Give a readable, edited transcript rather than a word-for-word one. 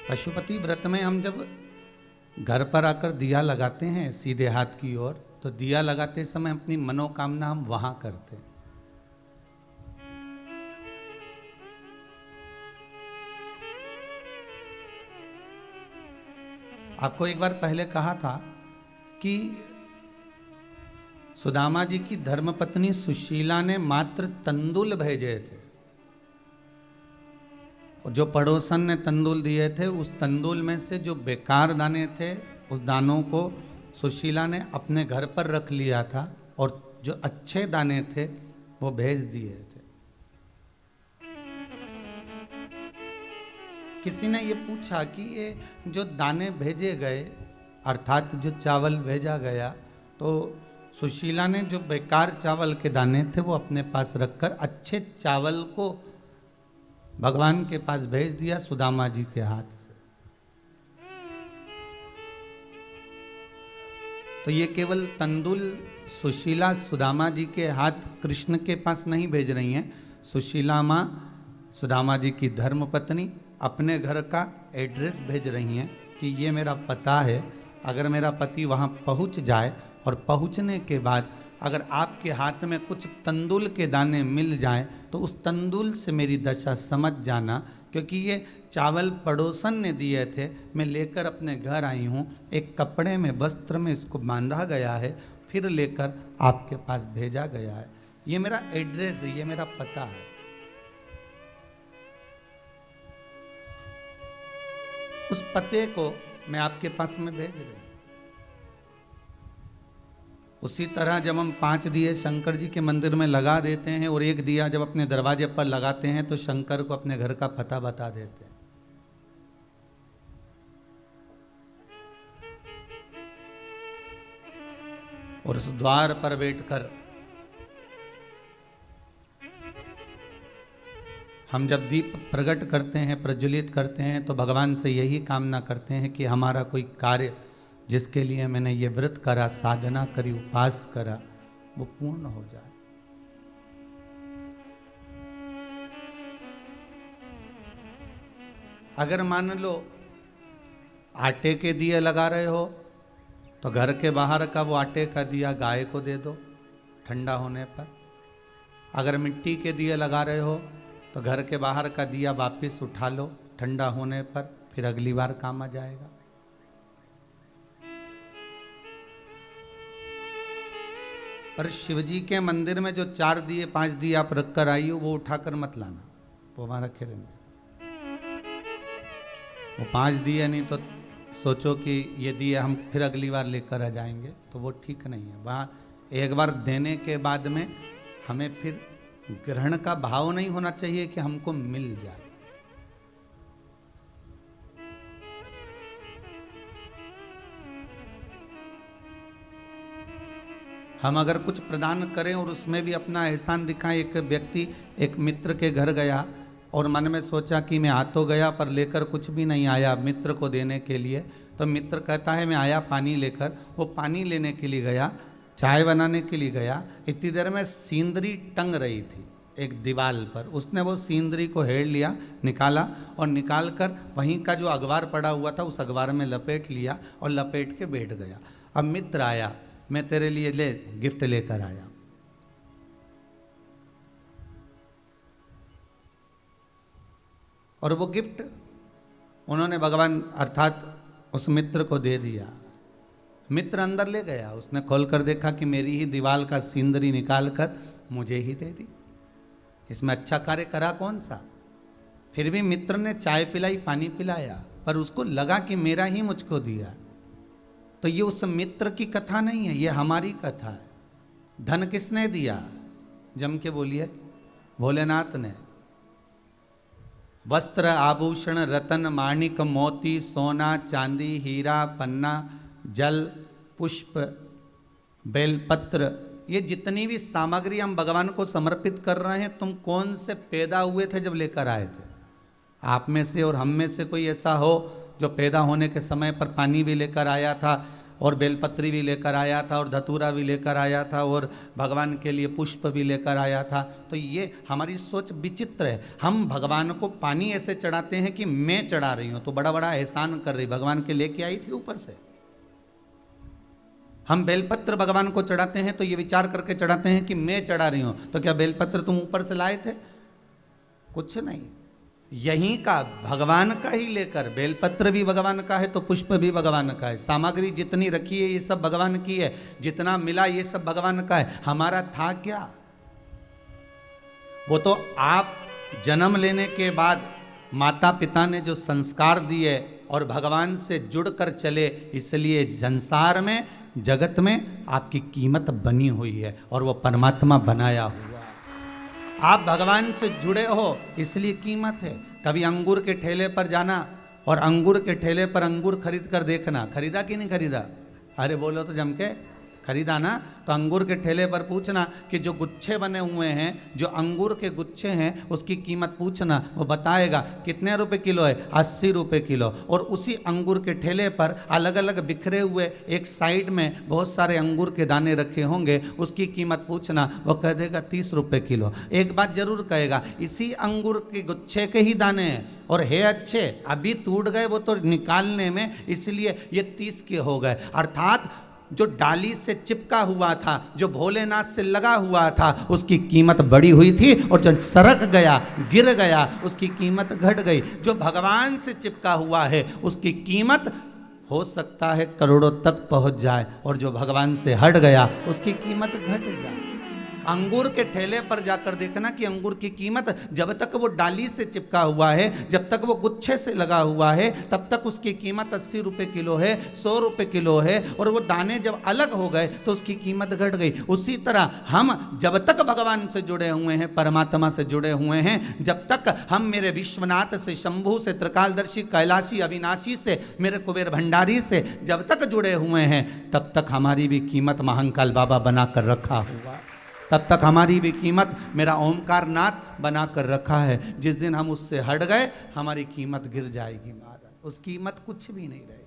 पशुपति व्रत में हम जब घर पर आकर दिया लगाते हैं सीधे हाथ की ओर, तो दिया लगाते समय अपनी मनोकामना हम वहां करते हैं। आपको एक बार पहले कहा था कि सुदामा जी की धर्मपत्नी सुशीला ने मात्र तंदुल भेजे थे, और जो पड़ोसन ने तंदुल दिए थे उस तंदुल में से जो बेकार दाने थे उस दानों को सुशीला ने अपने घर पर रख लिया था, और जो अच्छे दाने थे वो भेज दिए थे। किसी ने ये पूछा कि ये जो दाने भेजे गए अर्थात जो चावल भेजा गया, तो सुशीला ने जो बेकार चावल के दाने थे वो अपने पास रखकर अच्छे चावल को भगवान के पास भेज दिया सुदामा जी के हाथ से। तो ये केवल तंदुल सुशीला सुदामा जी के हाथ कृष्ण के पास नहीं भेज रही हैं। सुशीला माँ सुदामा जी की धर्मपत्नी अपने घर का एड्रेस भेज रही हैं कि ये मेरा पता है, अगर मेरा पति वहाँ पहुँच जाए और पहुँचने के बाद अगर आपके हाथ में कुछ तंदुल के दाने मिल जाएं तो उस तंदुल से मेरी दशा समझ जाना, क्योंकि ये चावल पड़ोसन ने दिए थे, मैं लेकर अपने घर आई हूँ, एक कपड़े में वस्त्र में इसको बांधा गया है, फिर लेकर आपके पास भेजा गया है। ये मेरा एड्रेस है, ये मेरा पता है। उस पते को मैं आपके पास में भेज रही हूं। उसी तरह जब हम 5 दिए शंकर जी के मंदिर में लगा देते हैं और एक दिया जब अपने दरवाजे पर लगाते हैं तो शंकर को अपने घर का पता बता देते हैं। और उस द्वार पर बैठकर हम जब दीप प्रकट करते हैं, प्रज्वलित करते हैं, तो भगवान से यही कामना करते हैं कि हमारा कोई कार्य जिसके लिए मैंने ये व्रत करा, साधना करी, उपास करा, वो पूर्ण हो जाए। अगर मान लो आटे के दिए लगा रहे हो तो घर के बाहर का वो आटे का दिया गाय को दे दो ठंडा होने पर। अगर मिट्टी के दिए लगा रहे हो तो घर के बाहर का दिया वापस उठा लो ठंडा होने पर, फिर अगली बार काम आ जाएगा। पर शिवजी के मंदिर में जो 4 दिए 5 दिए आप रख कर आई हो वो उठाकर मत लाना, वो वहां रखे रहेंगे। वो 5 दिए नहीं तो सोचो कि ये दिए हम फिर अगली बार लेकर आ जाएंगे, तो वो ठीक नहीं है। वहाँ एक बार देने के बाद में हमें फिर ग्रहण का भाव नहीं होना चाहिए कि हमको मिल जाए। हम अगर कुछ प्रदान करें और उसमें भी अपना एहसान दिखाएं। एक व्यक्ति एक मित्र के घर गया और मन में सोचा कि मैं आ तो गया पर लेकर कुछ भी नहीं आया मित्र को देने के लिए। तो मित्र कहता है मैं आया पानी लेकर। वो पानी लेने के लिए गया, चाय बनाने के लिए गया, इतनी देर में सींदरी टंग रही थी एक दीवार पर। उसने वो सींदरी को हेड़ लिया, निकाला और निकाल कर वहीं का जो अखबार पड़ा हुआ था उस अखबार में लपेट लिया और लपेट के बैठ गया। अब मित्र आया, मैं तेरे लिए ले गिफ्ट लेकर आया। और वो गिफ्ट उन्होंने भगवान अर्थात उस मित्र को दे दिया। मित्र अंदर ले गया, उसने खोलकर देखा कि मेरी ही दीवार का सींदरी निकाल कर मुझे ही दे दी। इसमें अच्छा कार्य करा कौन सा? फिर भी मित्र ने चाय पिलाई, पानी पिलाया, पर उसको लगा कि मेरा ही मुझको दिया। तो ये उस मित्र की कथा नहीं है, ये हमारी कथा है। धन किसने दिया? जम के बोलिए, भोलेनाथ ने। वस्त्र, आभूषण, रतन, माणिक, मोती, सोना, चांदी, हीरा, पन्ना, जल, पुष्प, बेलपत्र, ये जितनी भी सामग्री हम भगवान को समर्पित कर रहे हैं, तुम कौन से पैदा हुए थे जब लेकर आए थे? आप में से और हम में से कोई ऐसा हो जो पैदा होने के समय पर पानी भी लेकर आया था और बेलपत्री भी लेकर आया था और धतूरा भी लेकर आया था और भगवान के लिए पुष्प भी लेकर आया था। तो ये हमारी सोच विचित्र है। हम भगवान को पानी ऐसे चढ़ाते हैं कि मैं चढ़ा रही हूँ, तो बड़ा बड़ा एहसान कर रही, भगवान के लेके आई थी ऊपर से। हम बेलपत्र भगवान को चढ़ाते हैं तो ये विचार करके चढ़ाते हैं कि मैं चढ़ा रही हूँ, तो क्या बेलपत्र तुम ऊपर से लाए थे? कुछ नहीं, यहीं का भगवान का ही लेकर, बेलपत्र भी भगवान का है तो पुष्प भी भगवान का है, सामग्री जितनी रखी है ये सब भगवान की है, जितना मिला ये सब भगवान का है। हमारा था क्या? वो तो आप जन्म लेने के बाद माता पिता ने जो संस्कार दिए और भगवान से जुड़कर चले, इसलिए संसार में, जगत में आपकी कीमत बनी हुई है और वो परमात्मा बनाया हुआ। आप भगवान से जुड़े हो इसलिए कीमत है। कभी अंगूर के ठेले पर जाना और अंगूर के ठेले पर अंगूर खरीद कर देखना, खरीदा कि नहीं खरीदा? अरे बोलो तो जम के, खरीदा ना? तो अंगूर के ठेले पर पूछना कि जो गुच्छे बने हुए हैं, जो अंगूर के गुच्छे हैं, उसकी कीमत पूछना, वो बताएगा कितने रुपए किलो है, 80 रुपए किलो। और उसी अंगूर के ठेले पर अलग अलग बिखरे हुए एक साइड में बहुत सारे अंगूर के दाने रखे होंगे, उसकी कीमत पूछना, वो कह देगा 30 रुपए किलो। एक बात जरूर कहेगा, इसी अंगूर के गुच्छे के ही दाने हैं और है अच्छे, अभी टूट गए वो तो निकालने में, इसलिए ये 30 के हो गए। अर्थात जो डाली से चिपका हुआ था, जो भोलेनाथ से लगा हुआ था, उसकी कीमत बढ़ी हुई थी, और जो सरक गया, गिर गया, उसकी कीमत घट गई। जो भगवान से चिपका हुआ है उसकी कीमत हो सकता है करोड़ों तक पहुंच जाए, और जो भगवान से हट गया उसकी कीमत घट जाए। अंगूर के ठेले पर जाकर देखना कि अंगूर की कीमत, जब तक वो डाली से चिपका हुआ है, जब तक वो गुच्छे से लगा हुआ है, तब तक उसकी कीमत 80 रुपए किलो है, 100 रुपए किलो है, और वो दाने जब अलग हो गए तो उसकी कीमत घट गई। उसी तरह हम जब तक भगवान से जुड़े हुए हैं, परमात्मा से जुड़े हुए हैं, जब तक हम मेरे विश्वनाथ से, शंभू से, त्रिकालदर्शी, कैलाशी, अविनाशी से, मेरे कुबेर भंडारी से जब तक जुड़े हुए हैं, तब तक हमारी भी कीमत महाकाल बाबा बनाकर रखा हुआ, तब तक हमारी भी कीमत मेरा ओमकार नाथ बनाकर रखा है। जिस दिन हम उससे हट गए, हमारी कीमत गिर जाएगी महाराज, उस कीमत कुछ भी नहीं रहेगी।